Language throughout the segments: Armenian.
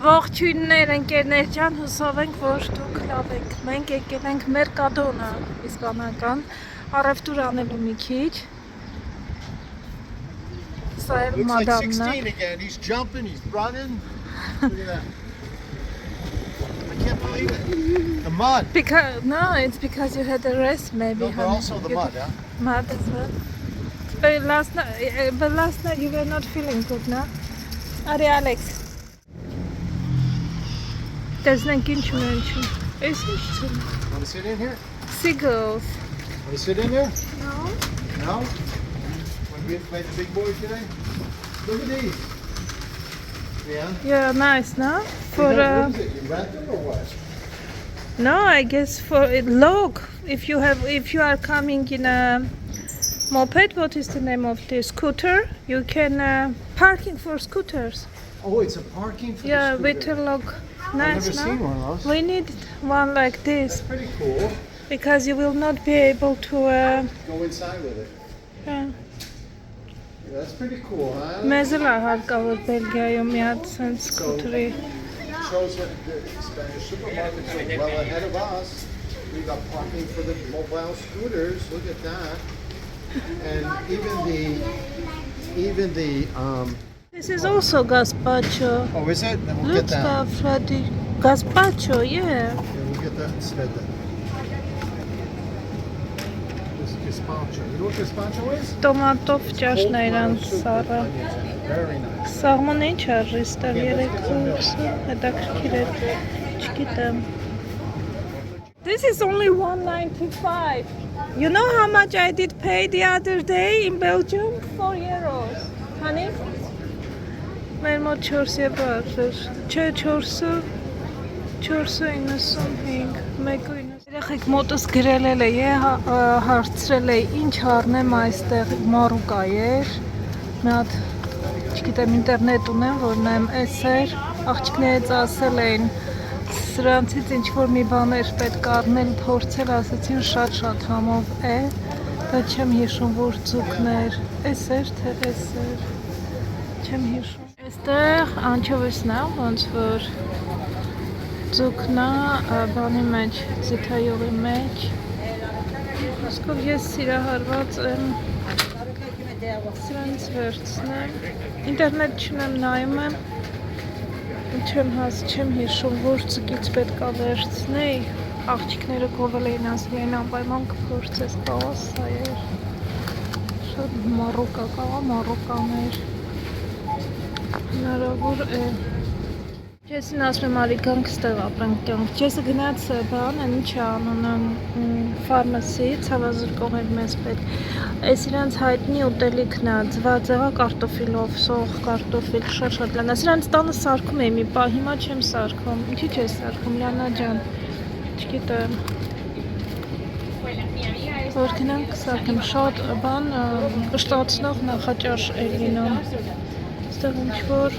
Ողջույններ ընկերներ ջան, հուսով ենք, որ դուք լավ եք։ Մենք եկել ենք Մերկադոնա, իսպանական, առևտուր անելու մի քիչ։ Սա էլ մադամն է։ He's jumping, he's running. Look at that. I can't believe it. The mud. It's because you had a rest maybe. No, but also the mud, huh? Mud as well. But last night you were not feeling good, no? Ari Alex. Տեսնենք ինչ ունեն։ Էս ինչ է։ Want to sit in here? Seagulls. Want to sit in there? No. No? Want to play the big boys today? Look at these. Yeah. Yeah, nice, no? For What is it? You rent them or what? no, I guess for look. If you are coming in a moped, what is the name of the scooter? You can parking for scooters. Oh, it's a parking for Yeah, the with scooter. a lock. I've Nice, never no? seen one of those. We need one like this That's pretty cool. because you will not be able to. Go inside with it. Yeah. Yeah, that's pretty cool, huh? Մեզ էլ հարկավոր Բելգիայում մի հատ sense scooter-ի։ Shows that the Spanish supermarkets are well ahead of us. We got parking for the mobile scooters. Look at that. And even the This is also gazpacho. oh, is it? Then we'll Look, get that. Freddy. Gazpacho, yeah. Yeah, we'll get that instead then. This is gazpacho. You know what gazpacho is? Տոմատով ճաշն է իրանց Cold սառը։ onions in it. Very nice. Սաղմոնը ինչ արժի ստեղ 320, հետաքրքիր է, չգիտեմ։ This is only 195. You know how much I did pay the other day in Belgium? 4 euros. Honey? Մեր մոտ 4 եվրո արժեր։ Չէ, 4.95, 1.90։ Երեխեք մոտս գրել է, հարցրել է, ինչ առնեմ այստեղ մարուկայեր։ Մի հատ, չգիտեմ, ինտերնետ ունեմ, որ նայեմ էսեր, աղջիկներից ասել էին, սրանցից ինչ-որ մի բաներ պետք առնել, փորձել, ասեցին շատ համով է, դա չեմ հիշում, որ ձուկներ, էսեր, թե էսեր, չեմ հիշում։ Այստեղ անչովիսն է, ոնց որ ձուկնա բանի մեջ, զիթայողի մեջ, իսկով ես սիրահարված եմ սրանց վերցնեմ, ինտերնետ չունեմ, նայում եմ, չեմ հիշում, որ ձկից պետք է վերցնեի, աղջիկները գովել էին ասել էին անպայման կփորձես, կաղա սա էր, շատ մարուկա, կաղա մարուկաներ, հնարավոր է, Չեսին ասում եմ արի գանք ստեղ ապրանք կյանք, Չեսը գնաց բան, ինչ անունը ֆարմասի, ցավազրկող էր մեզ պետք, այս իրանց հայտնի ուտելիքն է, ձվածեղա կարտոֆիլով, սող կարտոֆիլ, շատ լանա, իրանց տանը սարքում էի մի պահ, հիմա չեմ սարքում, ինչի չես սարքում, Լիանա ջան, չգիտեմ, որ գնանք սարքեմ, շատ բան կշտացնող նախաճաշ է լինում, ստեղ ինչ-որ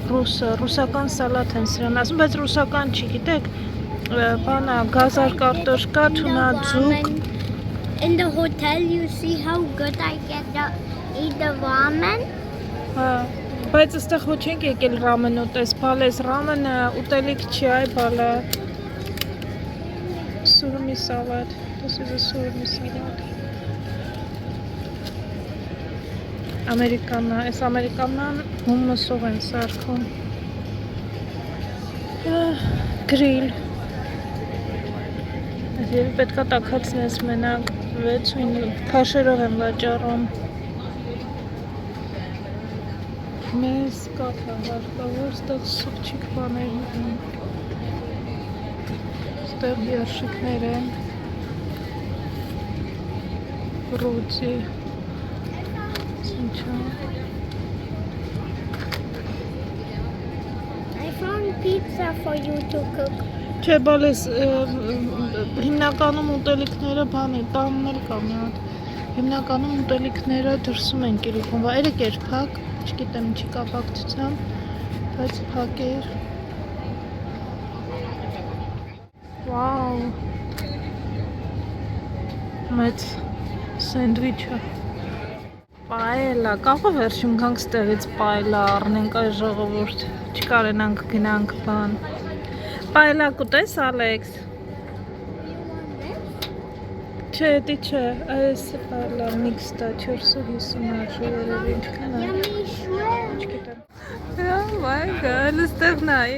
ռուսական սալատ են սրան ասում, բայց ռուսական չի, գիտեք, բանա, գազար կարտոշկա, թունա ձուկ։ In the hotel you see how good I get to eat the ramen? Հա, բայց այստեղ ոչ ենք եկել ռամեն ուտես, բալես ռամենը ուտելիք չի, այ բալա սուրմի սալատ, this is a սուրմի սալատ։ Ամերիկանա, այս ամերիկանան հումուսով են սարքում, գրիլ, ես պետք է տաքացնես մենակ 6-9 քաշերով եմ վաճառում, մեզ կապ է հարկավոր, ստեղ սուպչիկ բաներ են, ստեղ երշիկներ են, ռուծի, I found pizza for you to cook. Չէ, բալես, հիմնականում ուտելիքները բան է, տանն էլ կա մի հատ, հիմնականում ուտելիքները դրսում են կիրիկում, երեք էր փակ, չգիտեմ ինչի կապակցությամբ, բայց փակ էր։ Վաու, մեծ սենդվիչ է։ Պայելա, կարող է վերջում գանք ստեղից պայելա առնենք այս ժողովուրդ, չկարենանք գնանք բան։ Պայելա կուտես, Ալեքս։ Չէ, դի չէ, այս պայելա միքստա 450 արժի երևի ինչքան է։ Yummy shrimp. Չգիտեմ։ Oh my god, ստեղ նայ։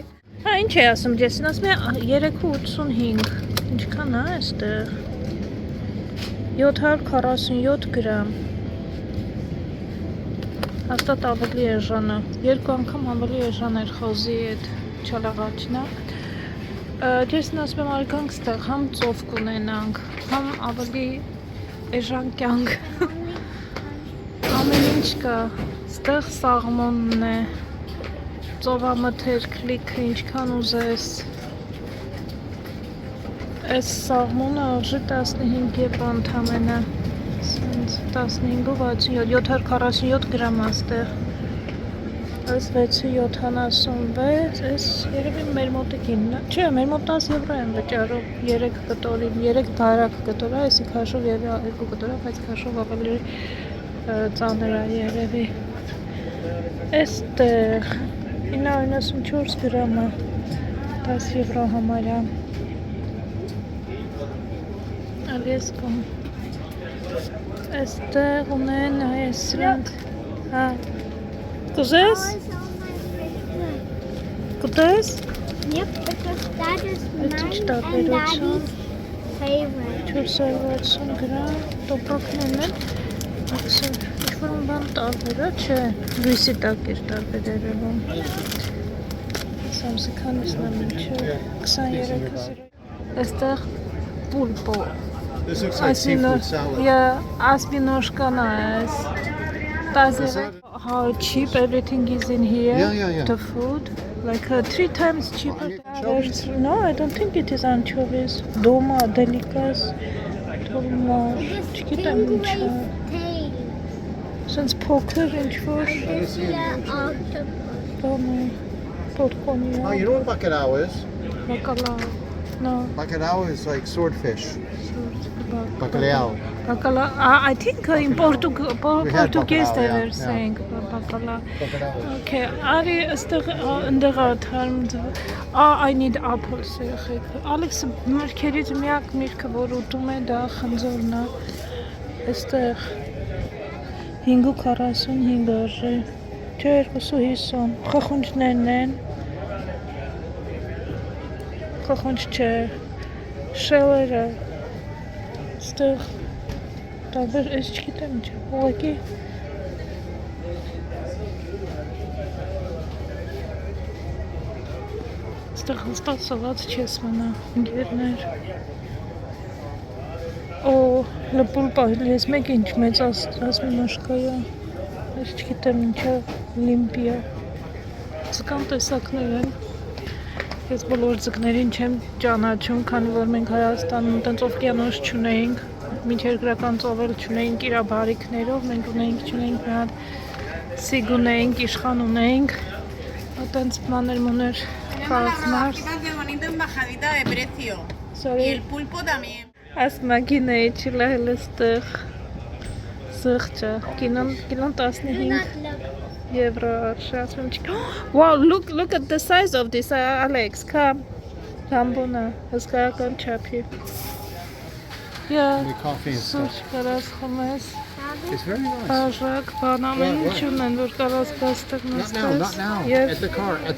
Հա, ինչ է ասում, ջեսին ասում է 385, ինչքան է այստեղ։ 747 գրամ։ Հաստատ ավելի էժանը, երկու անգամ ավելի էժան էր խոզի այդ չալաղաչնա։ Ջեսին ասում եմ արգանք ստեղ, համ ծով կունենանք, համ ավելի էժան կյանք։ Ամեն ինչ կա, ստեղ սաղմոնն է, ծովամթերք լիքը ինչքան ուզես։ Այս սաղմոնը արժի 15 եվրո ընդամենը։ 15-ով 747 գրամ աստեղ, այս 676, այս երևի մեր մոտիկինն է, չէ, մեր մոտ 10 եվրո են վճարում, 3 կտորի, 3 դարակ կտորա, այսի քաշով 2 կտորա, բայց քաշով ավելի ծանր է երևի, այստեղ 994 գրամ է, 10 եվրո համարյա, ալի կոմ Այստեղ ունեն այս սրանք, հա, կուզես, կուտես, Yep, because that is It's mine just a and little Daddy's favorite. 460 գրամ, տոպրոքներն են, ինչ-որ բան տարբեր է, չէ, լույսի տակ էր տարբեր երևում, սամսի քանիսն է մինչև 23-ը, այստեղ պուլպո, This looks like seafood salad. Yeah, Asbinoshkana is. Is that- How cheap everything is in here. Yeah. The food, like 3 times cheaper. Anchovies? No, I don't think it is anchovies. Doma, delikas, doma. Չգիտեմ ինչ է. tail. Since poker ինչ-որ This is the octopus. doma, Oh, portconio, you know what bacalhau is? bacalao. No, Bacalhau is like swordfish. Bacalhau. Bacalao. I think in Portuguese they bacalao, were yeah. saying bacalao. Bacalhau. Okay, Ari is I need apples. Alex մրգերից միակ միրգը որ ուտում է դա խնձորն է։ Այստեղ 5.45 արժի։ Չէ 250։ Խխունջներն են։ Խխունջ չէ։ Շելերը։ Այստեղ տարբեր ես չգիտեմ ինչ։ Ուղղակի Այստեղ հստակ սոված չես մնա, ընկերներ։ Օ, լպուլպա, ես մեկ ինչ մեծ ասմինոշկա է, ես չգիտեմ ինչա լիմպիա, ձկան տեսակներ են, ես բոլոր ձկներին չեմ ճանաչում, քանի որ մենք Հայաստանում տենց օվկիանոս չունեինք, միջերկրական ծով էլ չունեինք իրա բարիքներով, մենք չունեինք մի հատ սիգ ունեինք, իշխան ունեինք, տենց մաներ մուներ Aquí bastante bonito en bajadita de precio. Y Sorry, el pulpo también. ասմագին է իչիլ է հլստեղ սղճը, կինոն 15 եվրո արժի, ասում չք Wow, look at the size of this, Alex, come Ռամբոնա, հսկայական չափի Yeah, Make coffee and սուրճ stuff. կարաս խմես, It's very nice. բաժակ, բան ամեն ինչ ունեն, որ կարաս բաստեղ Not now, not now. Եվ At the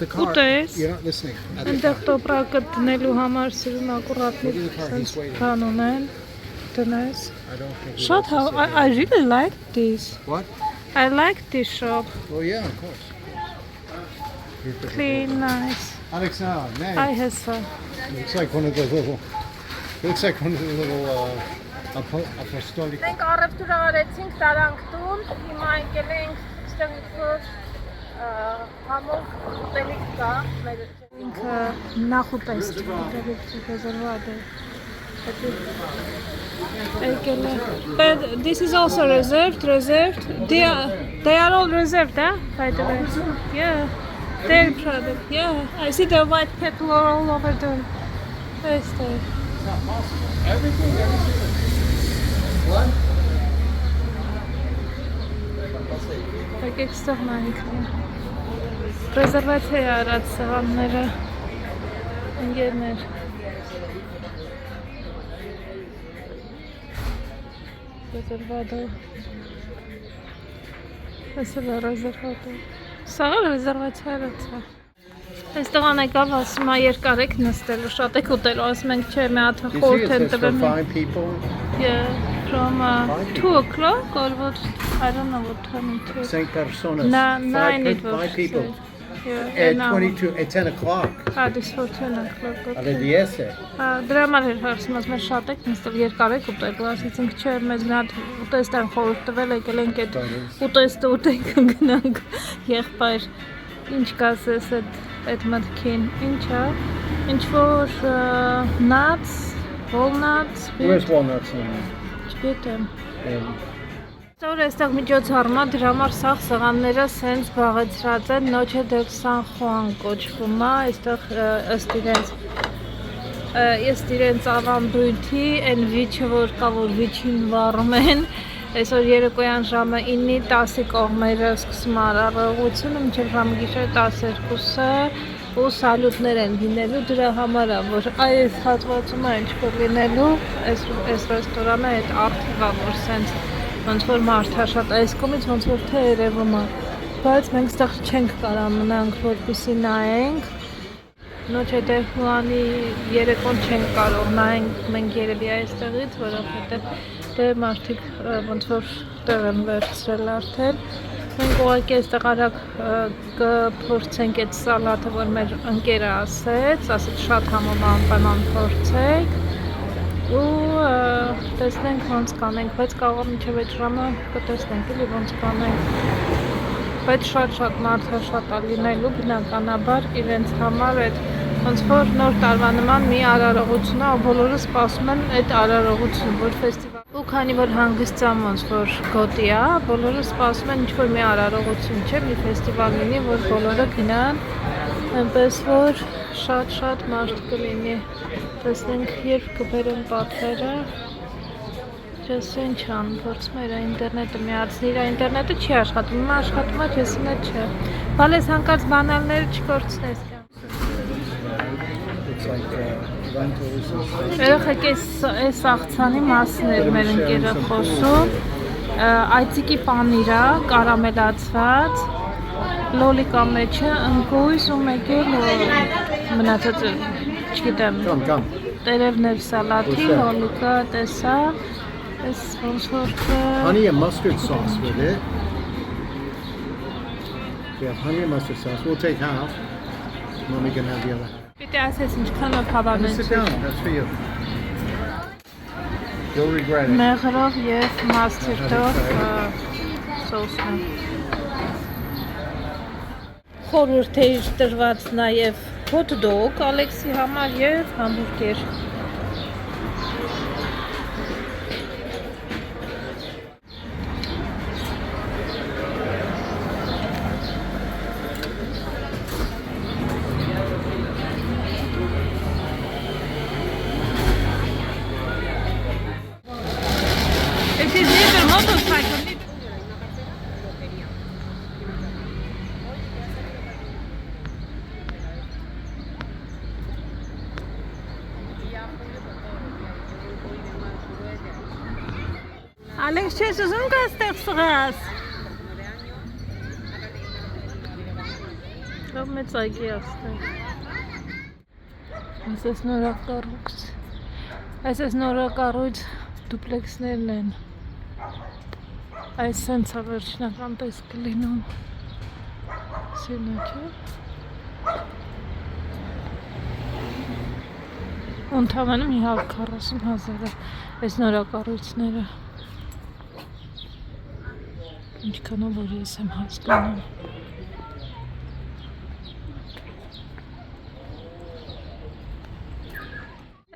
car. ուտես, You're not listening. At the այնտեղ car. տոպրակը տնելու համար սիրուն ակուրատնի Look at the car, he's waiting. բան ունեն, տնես I don't think he Shut wants to up, sit I really like this. down. What? I like this shop. Oh yeah, of course. Clean, nice. Alex, now, man. I have some. Looks like one of the little. Looks like one of the little apostolic. Մենք առևտուր արեցինք Տարանքտուն, հիմա եկել ենք այստեղ որ համով ուտելիք կա, մեր ինքը նախուտեստ ուտելիք ռեզերվատ է։ Եկել է։ But this is also reserved. They are all reserved, huh? By the way. Yeah. Their product. Yeah. I see the white people are all over there. Այստեղ։ Everything. What? Եկեք ստեղ նայենք։ Ռեզերվացիա արած սեղանները ընկերներ։ Ռեզերվադո։ Այսօր ռեզերվադո։ Սա ռեզերվացիա արած է։ Այստեղ անեկավ ասում է երկար եք նստելու, շատ եք ուտելու, ասում ենք չէ, մի հատ խորհուրդ են տվել։ fine people. Yeah, from 2 o'clock or what? I don't know what time it is. 5 personas. Nine it was. Five people. Yeah, At now. 22, at 10 o'clock. This for 10 o'clock. Alle Okay. 10. Դրա համար էր հարցում, ասում եմ շատ եք նստել երկար եք ուտելու, ասեցինք չէ, մեզ մի հատ ուտեստ են խորհուրդ տվել, եկել ենք այդ ուտեստը ուտենք գնանք եղբայր, ինչ կասես այդ մտքին, ինչ է, ինչ որ nuts, walnuts, Where's walnuts in չգիտեմ։ there? Որ այստեղ միջոցառում է, դրա համար սաղ սեղանները սենց բաղեցրած են, Noche del San Juan կոչվում է, այստեղ ըստ իրենց ավանդույթի, այն վիճը, որ կա, որ վիճին վառում են, այսօր երեկոյան ժամը 9-10 կողմերը սկսում արարողությունը, մինչև ժամը գիշեր 12-ը ու սալյուտներ են լինելու, դրա համար է, որ այս հատվածում է ինչ-որ լինելու, այս ռեստորանը այդ արդիվա, որ սենց ոնց որ մարդա շատ այս կողմից ոնց որ թե երևում է, բայց մենք ստեղ չենք կարա մնանք, որպեսզի նայենք, Noche del Juan-ի երեկոն չենք կարող նայենք մենք երևի այստեղից, որովհետև դե մարդիկ ոնց որ տեղ են վերցրել արդեն, մենք ուղղակի այստեղ արագ կփորձենք այդ սալատը, որ մեր ընկերը ասեց շատ համոզում անպայման փորձեք ու տեսնենք ոնց կանենք, բայց կարող մինչև այդ ժամը կտեսնենք էլի ոնց կանենք, բայց շատ մարդը շատ է լինելու, բնականաբար իրենց համար այդ ոնց որ նոր տարվա նման մի արարողություն է, բոլորը սպասում են այդ արարողությունը, որ ֆեստիվալ ու քանի որ հանգստյան ոնց որ գոտի է, բոլորը սպասում են ինչ-որ մի արարողություն չէ, մի ֆեստիվալ լինի, որ բոլորը գնան, այնպես որ շատ մարդ կլինի, տեսնենք երբ կբերեն պատվերը, չես ինչ ան, փորձում էր ինտերնետը միացնի, իր ինտերնետը չի աշխատում, հիմա աշխատում է, չեսին է չէ, բալես հանկարծ բանալները չկործնես կյան։ It's like lentils and stuff. Երեխեք այս աղցանի մասն էր մեր ընկերը խոսում, այծիկի պանիրա, կարամելացված, լոլիկա մեջը, ընկույզ ու մեկ էլ մնացած չգիտեմ, տերևներ սալատի, լոլիկա տեսա, այս ոնց որ Honey and mustard sauce with it. Yeah, honey and mustard sauce. We'll take half. Mommy can have the other half. Պիտի ասես ինչքանով հավանեն Sit down. That's for you. You'll regret it. մեղրով և մաստիրտով սոսն խորհուրդ էր տրված նաև hot dog Ալեքսի համար և համբուրգեր It is neither motorcycle, neither... Ալեքս չես ուզում կա ստեղ սղաս։ Լավ մեծ այգի աստեղ։ Այսես նորակառույց դուպլեքսներն են։ Այս սենց է վերջնական տեսքը լինում։ Սիրնա չէ։ Ընդամենը 140,000 այս նորակառույցները։ Ինչքանով որ ես եմ հասկանում։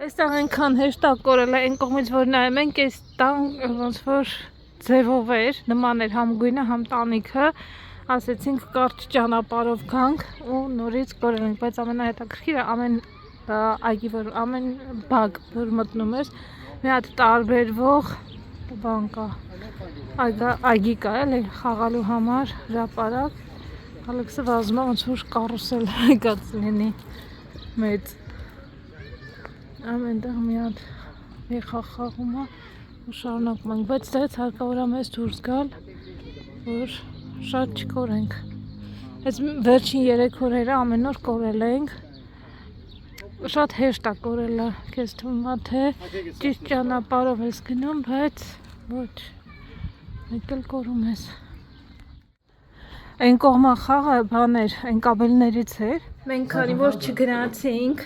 Այստեղ այնքան հեշտ է կորել է, այն կողմից որ նայում ենք, այս տան ոնց որ ձևով էր, նման էր համ գույնը, համ տանիքը, ասեցինք կարճ ճանապարհով գանք ու նորից կորել ենք, բայց ամենահետաքրքիրը ամեն այգի որ ամեն բակ որ մտնում ես, մի հատ տարբերվող բան կա։ Այգի կա էլի խաղալու համար հրապարակ։ Ալեքսը վազում է ոնց որ կարուսել եկած լինի մեծ։ Ամենտեղ մի հատ մեխա խաղում է ու շարունակում ենք, բայց դից հարկավոր է մեզ դուրս գալ, որ շատ չկորենք։ Այս վերջին 3 օրերը ամեն օր կորել ենք։ Շատ հեշտ է կորելը, քեզ թվում է թե ճիշտ ճանապարհով ես գնում, բայց ոչ, մեկ էլ կորում ես։ Այն կողմը խաղը բաներ, այն կաբելներից էր։ Մենք քանի որ չգնացինք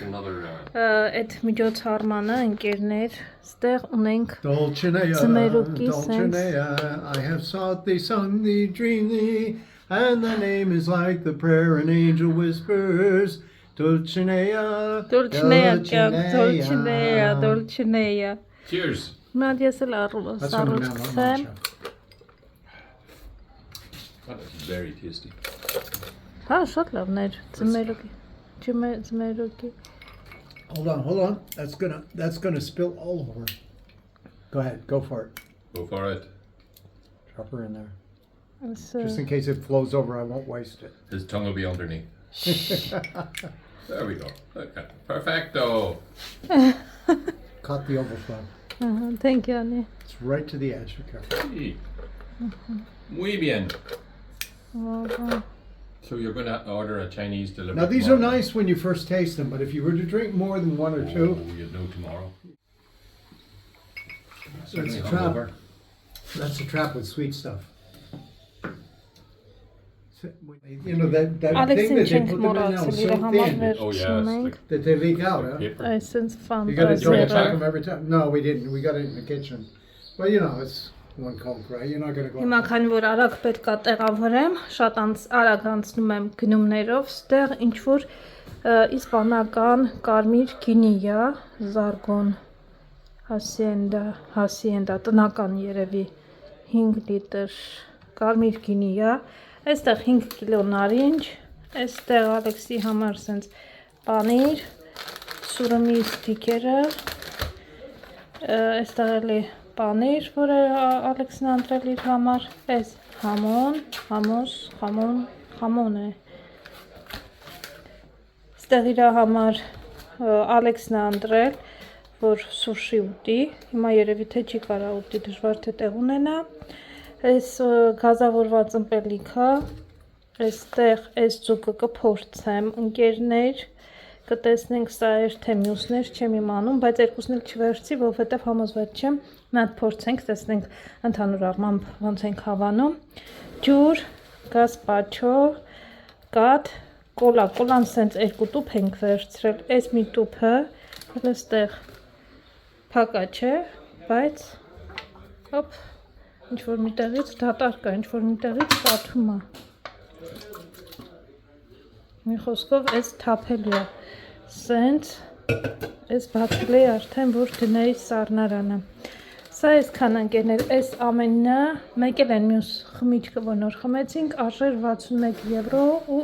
այդ միջոցառմանը, ընկերներ, ստեղ ունենք Ձմերուկի սենց։ I have sought thee, sung thee, dreamed thee, and thy name is like the prayer an angel whispers. Dulcinea, Dulcinea. Cheers. Մատ ես էլ սառուցքեմ։ That is very tasty. Հա, շատ լավներ, ձմերուկի։ Ձմերուկի։ Hold on. That's gonna spill all over. Go ahead, go for it. Go for it. Drop her in there. Just in case it flows over, I won't waste it. His tongue will be underneath. There we go. Okay. Perfecto. Caught the overflow. Thank you, Annie. It's right to the edge. Be careful. Sí. Muy bien. So you're going to order a Chinese delivery. Now these are tomorrow? nice when you first taste them, but if you were to drink more than one or Oh, two, you'd know tomorrow. that's a trap. That's a trap with sweet stuff. You know that thing that they put them in now is so thin Oh yes. that they leak out, huh? Paper. Այսինց You gotta double check ֆանտազիա։ them every time. No, we didn't. We got it in the kitchen. Well, you know, it's one Coke, right? You're not gonna go. Հիմա քանի որ արագ պետք է տեղավորեմ, շատ արագ անցնում եմ գնումներով, ստեղ ինչ որ իսպանական կարմիր գինի է, Zargon Hacienda, տնական երևի 5 լիտր կարմիր գինի է, այստեղ 5 կիլո նարինջ, այստեղ Ալեքսի համար սենց պանիր, սուրումի ստիկերը, այստեղ էլի պանիր, որը Ալեքսն ընտրել իր համար, այս համոն է, այստեղ իր համար Ալեքսն ընտրել, որ սուշի ուտի, հիմա երևի թե չի կարա ուտի, դժվար թե տեղ ունենա, այս գազավորված ըմպելիքը, այստեղ այս ձուկը կփորձեմ, ընկերներ, կտեսնենք սա էր թե մյուսներ, չեմ իմանում, բայց երկուսն էլ չվերցի, որովհետև համոզված չեմ, մի հատ փորձենք, տեսնենք ընդհանուր առմամբ ոնց ենք հավանում, ջուր, գազպաչո, կաթ, կոլան սենց 2 տուփ ենք վերցրել, այս մի տուփը, այստեղ փակա չէ, բայց հոպ, ինչ որ միտեղից դատար կա, ինչ որ միտեղից պատում է։ Մի խոսքով այս թափելու է, սենց, այս բացել է արդեն, որ դնեի սառնարանը։ Սա այսքան ընկերներ, այս ամենը, մեկ էլ են մյուս խմիչքը, որ նոր խմեցինք, արժեր 61 եվրո ու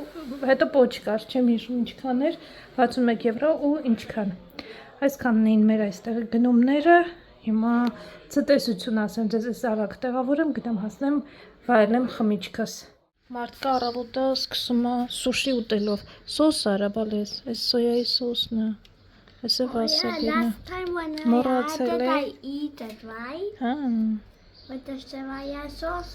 հետո պոչ կար, չեմ հիշում ինչքան էր, 61 եվրո ու ինչքան։ Այսքանն էին մեր այստեղ գնումները, հիմա ցտեսություն ասեմ, ձեզ այս արագ տեղավորեմ, գնամ հասնեմ, վայելեմ խմիչքս։ Մարդկա առավոտը սկսում է սուշի ուտելով, սոս արա բալես, այս սոյայի սոսն է, այս է վասելինը։ Last time when I Morazzella. had it, I eat it, right? Հա, With the soya sauce.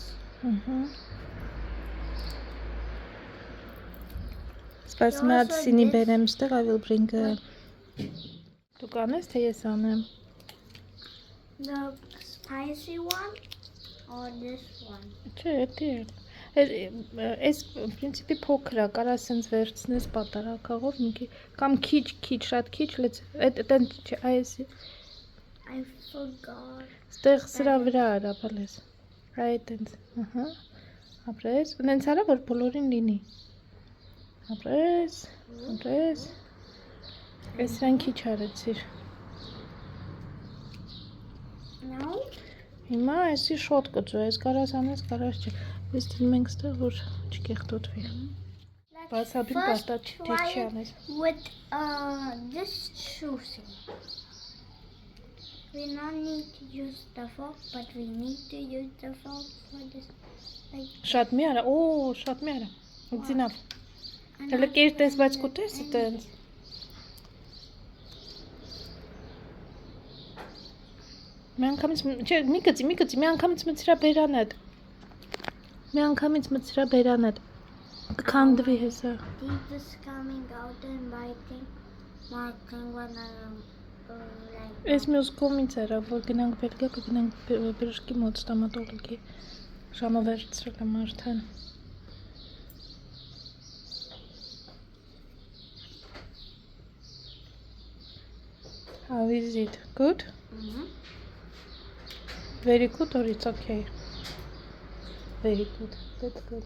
Սպասում եմ հատ սինի բերեմ ստեղ, I will bring a... Դու կանես, թե ես անեմ։ The spicy one or this one? Չէ, էդի էլ։ Այս պրինցիպի փոքր է, կարա սենց վերցնես պատարակաղով, կամ քիչ, շատ քիչ, այդեն չէ, այս I forgot. ստեղ սրա վրա արա բալես, այդենց, ապրես, ունենց արա, որ բոլորին լինի, ապրես, այս սրան քիչ արեցիր, No? հիմա այսի շոտ կծու, այս կարաս անես, կարաս չէ, ես դինում ենք ստեղ, որ չկեղտոտվի, բացաբին պաստա չի անես, With this sushi. We not need to use the fork, but we need to use the fork for this. Like, Շատ մի արա, շատ մի արա։ Ձինավ։ Հələ կերտես, բայց կուտես այտենց։ Մի անգամից, չէ, մի գծի, մի անգամից մցրա բերանդ։ Մի անգամից մցրա բերանդ։ Կքանդվի հեսա։ Deep is coming out and biting my thing when I'm like. Ես մյուս կողմից էրա, որ գնանք Բելգիա, կգնանք բժշկի մոտ ստոմատոլոգի։ Ժամը վերցրել եմ արդեն։ How is it? Good? Very good or it's okay? Very good. Good.